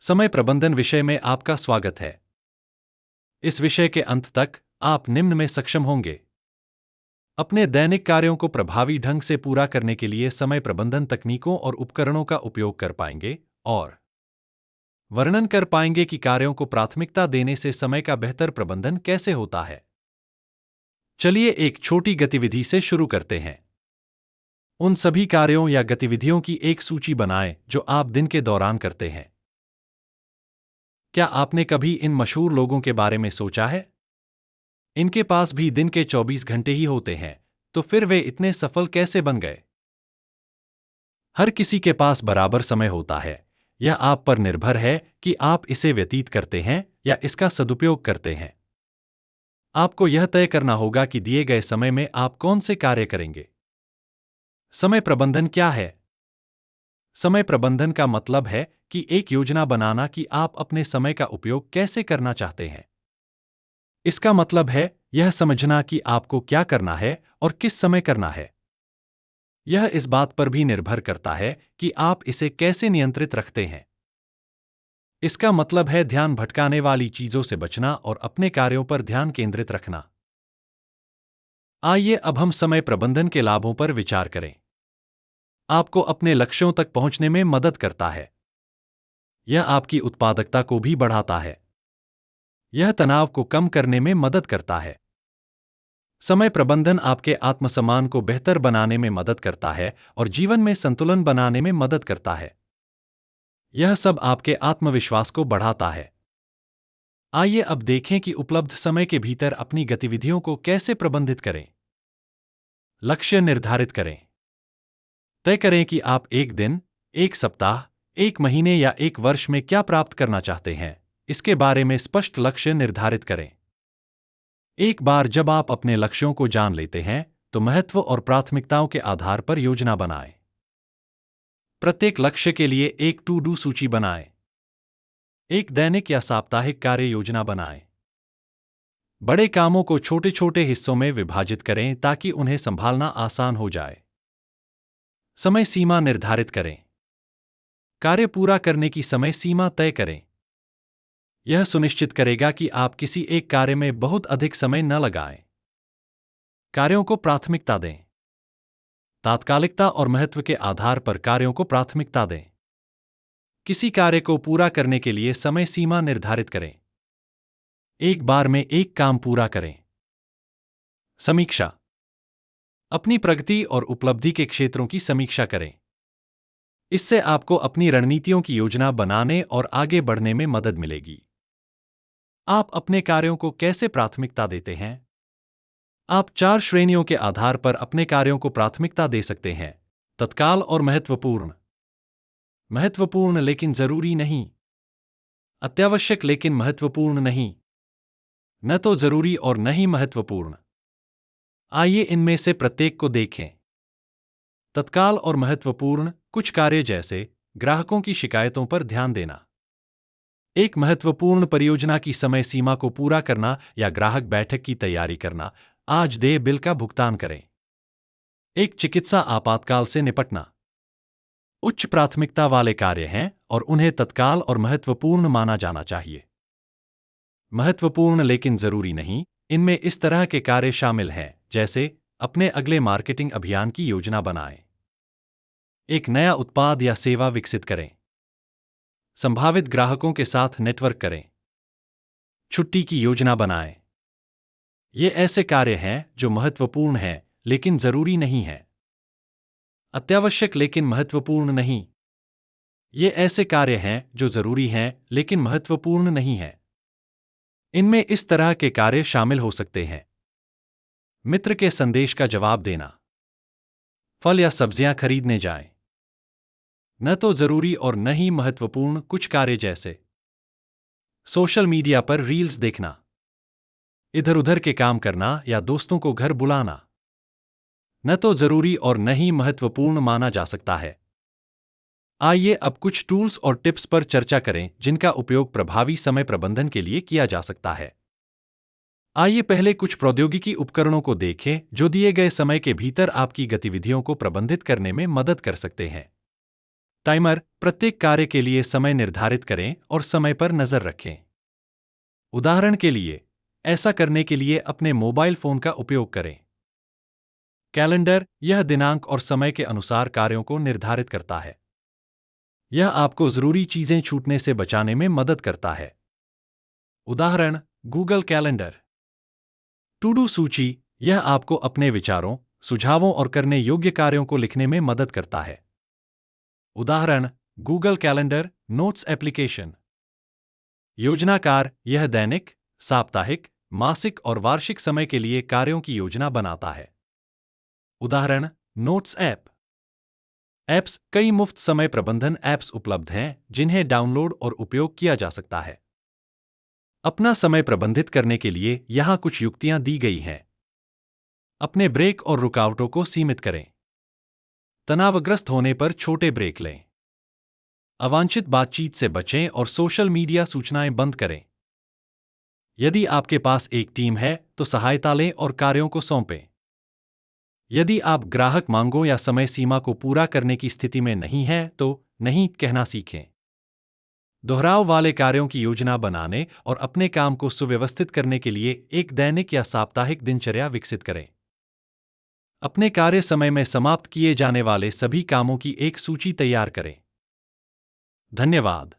समय प्रबंधन विषय में आपका स्वागत है। इस विषय के अंत तक आप निम्न में सक्षम होंगे: अपने दैनिक कार्यों को प्रभावी ढंग से पूरा करने के लिए समय प्रबंधन तकनीकों और उपकरणों का उपयोग कर पाएंगे और वर्णन कर पाएंगे कि कार्यों को प्राथमिकता देने से समय का बेहतर प्रबंधन कैसे होता है। चलिए एक छोटी गतिविधि से शुरू करते हैं। उन सभी कार्यों या गतिविधियों की एक सूची बनाएं जो आप दिन के दौरान करते हैं। क्या आपने कभी इन मशहूर लोगों के बारे में सोचा है? इनके पास भी दिन के 24 घंटे ही होते हैं, तो फिर वे इतने सफल कैसे बन गए? हर किसी के पास बराबर समय होता है। यह आप पर निर्भर है कि आप इसे व्यतीत करते हैं या इसका सदुपयोग करते हैं। आपको यह तय करना होगा कि दिए गए समय में आप कौन से कार्य करेंगे। समय प्रबंधन क्या है? समय प्रबंधन का मतलब है कि एक योजना बनाना कि आप अपने समय का उपयोग कैसे करना चाहते हैं। इसका मतलब है यह समझना कि आपको क्या करना है और किस समय करना है। यह इस बात पर भी निर्भर करता है कि आप इसे कैसे नियंत्रित रखते हैं। इसका मतलब है ध्यान भटकाने वाली चीजों से बचना और अपने कार्यों पर ध्यान केंद्रित रखना। आइए अब हम समय प्रबंधन के लाभों पर विचार करें। आपको अपने लक्ष्यों तक पहुंचने में मदद करता है। यह आपकी उत्पादकता को भी बढ़ाता है। यह तनाव को कम करने में मदद करता है। समय प्रबंधन आपके आत्मसम्मान को बेहतर बनाने में मदद करता है और जीवन में संतुलन बनाने में मदद करता है। यह सब आपके आत्मविश्वास को बढ़ाता है। आइए अब देखें कि उपलब्ध समय के भीतर अपनी गतिविधियों को कैसे प्रबंधित करें। लक्ष्य निर्धारित करें। तय करें कि आप एक दिन, एक सप्ताह, एक महीने या एक वर्ष में क्या प्राप्त करना चाहते हैं। इसके बारे में स्पष्ट लक्ष्य निर्धारित करें। एक बार जब आप अपने लक्ष्यों को जान लेते हैं, तो महत्व और प्राथमिकताओं के आधार पर योजना बनाएं। प्रत्येक लक्ष्य के लिए एक टू डू सूची बनाएं। एक दैनिक या साप्ताहिक कार्य योजना बनाएं। बड़े कामों को छोटे छोटे हिस्सों में विभाजित करें ताकि उन्हें संभालना आसान हो जाए। समय सीमा निर्धारित करें। कार्य पूरा करने की समय सीमा तय करें। यह सुनिश्चित करेगा कि आप किसी एक कार्य में बहुत अधिक समय न लगाएं। कार्यों को प्राथमिकता दें। तात्कालिकता और महत्व के आधार पर कार्यों को प्राथमिकता दें। किसी कार्य को पूरा करने के लिए समय सीमा निर्धारित करें। एक बार में एक काम पूरा करें। समीक्षा। अपनी प्रगति और उपलब्धि के क्षेत्रों की समीक्षा करें। इससे आपको अपनी रणनीतियों की योजना बनाने और आगे बढ़ने में मदद मिलेगी। आप अपने कार्यों को कैसे प्राथमिकता देते हैं? आप 4 श्रेणियों के आधार पर अपने कार्यों को प्राथमिकता दे सकते हैं: तत्काल और महत्वपूर्ण, महत्वपूर्ण लेकिन जरूरी नहीं, अत्यावश्यक लेकिन महत्वपूर्ण नहीं, न तो जरूरी और न ही महत्वपूर्ण। आइए इनमें से प्रत्येक को देखें। तत्काल और महत्वपूर्ण कुछ कार्य जैसे ग्राहकों की शिकायतों पर ध्यान देना। एक महत्वपूर्ण परियोजना की समय सीमा को पूरा करना या ग्राहक बैठक की तैयारी करना। आज देय बिल का भुगतान करें। एक चिकित्सा आपातकाल से निपटना। उच्च प्राथमिकता वाले कार्य हैं और उन्हें तत्काल और महत्वपूर्ण माना जाना चाहिए। महत्वपूर्ण लेकिन जरूरी नहीं, इनमें इस तरह के कार्य शामिल हैं जैसे अपने अगले मार्केटिंग अभियान की योजना बनाएं, एक नया उत्पाद या सेवा विकसित करें, संभावित ग्राहकों के साथ नेटवर्क करें, छुट्टी की योजना बनाएं। ये ऐसे कार्य हैं जो महत्वपूर्ण हैं लेकिन जरूरी नहीं हैं। अत्यावश्यक लेकिन महत्वपूर्ण नहीं। ये ऐसे कार्य हैं जो जरूरी हैं लेकिन महत्वपूर्ण नहीं हैं। इनमें इस तरह के कार्य शामिल हो सकते हैं: मित्र के संदेश का जवाब देना, फल या सब्जियां खरीदने जाएं, न तो जरूरी और न ही महत्वपूर्ण कुछ कार्य जैसे सोशल मीडिया पर रील्स देखना, इधर उधर के काम करना या दोस्तों को घर बुलाना, न तो जरूरी और न ही महत्वपूर्ण माना जा सकता है। आइए अब कुछ टूल्स और टिप्स पर चर्चा करें जिनका उपयोग प्रभावी समय प्रबंधन के लिए किया जा सकता है। आइए पहले कुछ प्रौद्योगिकी उपकरणों को देखें जो दिए गए समय के भीतर आपकी गतिविधियों को प्रबंधित करने में मदद कर सकते हैं। टाइमर, प्रत्येक कार्य के लिए समय निर्धारित करें और समय पर नजर रखें। उदाहरण के लिए, ऐसा करने के लिए अपने मोबाइल फोन का उपयोग करें। कैलेंडर, यह दिनांक और समय के अनुसार कार्यों को निर्धारित करता है। यह आपको जरूरी चीजें छूटने से बचाने में मदद करता है। उदाहरण, गूगल कैलेंडर। टू डू सूची, यह आपको अपने विचारों, सुझावों और करने योग्य कार्यों को लिखने में मदद करता है। उदाहरण, गूगल कैलेंडर नोट्स एप्लीकेशन। योजनाकार, यह दैनिक, साप्ताहिक, मासिक और वार्षिक समय के लिए कार्यों की योजना बनाता है। उदाहरण, नोट्स ऐप। ऐप्स, कई मुफ्त समय प्रबंधन ऐप्स उपलब्ध हैं जिन्हें डाउनलोड और उपयोग किया जा सकता है। अपना समय प्रबंधित करने के लिए यहां कुछ युक्तियां दी गई हैं। अपने ब्रेक और रुकावटों को सीमित करें। तनावग्रस्त होने पर छोटे ब्रेक लें। अवांछित बातचीत से बचें और सोशल मीडिया सूचनाएं बंद करें। यदि आपके पास एक टीम है तो सहायता लें और कार्यों को सौंपें। यदि आप ग्राहक मांगों या समय सीमा को पूरा करने की स्थिति में नहीं हैं तो नहीं कहना सीखें। दोहराव वाले कार्यों की योजना बनाने और अपने काम को सुव्यवस्थित करने के लिए एक दैनिक या साप्ताहिक दिनचर्या विकसित करें। अपने कार्य समय में समाप्त किए जाने वाले सभी कामों की एक सूची तैयार करें। धन्यवाद।